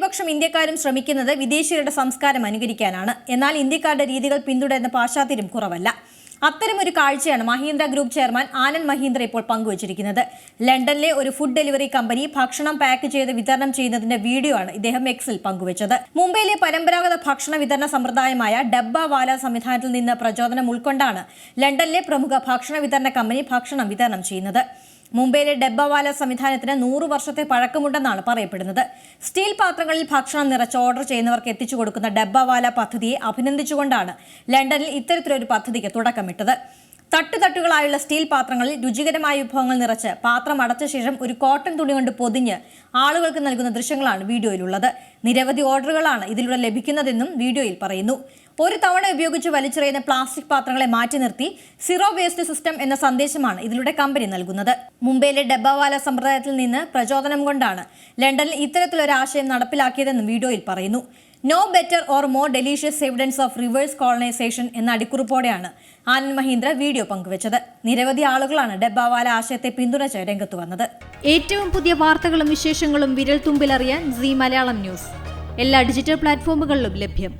ഭൂരിപക്ഷം ഇന്ത്യക്കാരും ശ്രമിക്കുന്നത് വിദേശീയരുടെ സംസ്കാരം അനുകരിക്കാനാണ്. എന്നാൽ ഇന്ത്യക്കാരുടെ രീതികൾ പിന്തുടരുന്ന പാശ്ചാത്യരും കുറവല്ല. അത്തരമൊരു കാഴ്ചയാണ് മഹീന്ദ്ര ഗ്രൂപ്പ് ചെയർമാൻ ആനന്ദ് മഹീന്ദ്ര ഇപ്പോൾ പങ്കുവച്ചിരിക്കുന്നത്. ലണ്ടനിലെ ഒരു ഫുഡ് ഡെലിവറി കമ്പനി ഭക്ഷണം പാക്ക് ചെയ്ത് വിതരണം ചെയ്യുന്നതിന്റെ വീഡിയോ ആണ് ഇദ്ദേഹം എക്സിൽ പങ്കുവച്ചത്. മുംബൈയിലെ പരമ്പരാഗത ഭക്ഷണ വിതരണ സമ്പ്രദായമായ ഡബ്ബാവാല സംവിധാനത്തിൽ നിന്ന് പ്രചോദനം ഉൾക്കൊണ്ടാണ് ലണ്ടനിലെ പ്രമുഖ ഭക്ഷണ വിതരണ കമ്പനി ഭക്ഷണം വിതരണം ചെയ്യുന്നത്. മുംബൈയിലെ ഡബ്ബാവാല സംവിധാനത്തിന് 100 വർഷത്തെ പഴക്കമുണ്ടെന്നാണ് പറയപ്പെടുന്നത്. സ്റ്റീൽ പാത്രങ്ങളിൽ ഭക്ഷണം നിറച്ച് ഓർഡർ ചെയ്യുന്നവർക്ക് എത്തിച്ചു കൊടുക്കുന്ന ഡബ്ബാവാല പദ്ധതിയെ അഭിനന്ദിച്ചുകൊണ്ടാണ് ലണ്ടനിൽ ഇത്തരത്തിലൊരു പദ്ധതിക്ക് തുടക്കമിട്ടത്. തട്ടുതട്ടുകളായുള്ള സ്റ്റീൽ പാത്രങ്ങളിൽ രുചികരമായ വിഭവങ്ങൾ നിറച്ച് പാത്രം അടച്ച ശേഷം ഒരു കോട്ടൺ തുണി കൊണ്ട് പൊതിഞ്ഞ് ആളുകൾക്ക് നൽകുന്ന ദൃശ്യങ്ങളാണ് വീഡിയോയിലുള്ളത്. നിരവധി ഓർഡറുകളാണ് ഇതിലൂടെ ലഭിക്കുന്നതെന്നും വീഡിയോയിൽ പറയുന്നു. ഒരു തവണ ഉപയോഗിച്ച് വലിച്ചെറിയുന്ന പ്ലാസ്റ്റിക് പാത്രങ്ങളെ മാറ്റി നിർത്തി സീറോ വേസ്റ്റ് സിസ്റ്റം എന്ന സന്ദേശമാണ് ഇതിലൂടെ കമ്പനി നൽകുന്നത്. മുംബൈയിലെ ഡബ്ബാവാല സമ്പ്രദായത്തിൽ നിന്ന് പ്രചോദനം കൊണ്ടാണ് ലണ്ടനിൽ ഇത്തരത്തിലൊരു ആശയം നടപ്പിലാക്കിയതെന്നും വീഡിയോയിൽ പറയുന്നു. No better or more delicious evidence of reverse colonisation എന്ന അടിക്കുറിപ്പോടെയാണ് ആനന്ദ് മഹീന്ദ്ര വീഡിയോ പങ്കുവച്ചത്. നിരവധി ആളുകളാണ് ഡബ്ബാവാല ആശയത്തെ പിന്തുണച്ച് രംഗത്ത് വന്നത്. ഏറ്റവും പുതിയ വാർത്തകളും വിശേഷങ്ങളും വിരൽ തുമ്പിലറിയാൻ സീ മലയാളം ന്യൂസ് എല്ലാ ഡിജിറ്റൽ പ്ലാറ്റ്ഫോമുകളിലും ലഭ്യം.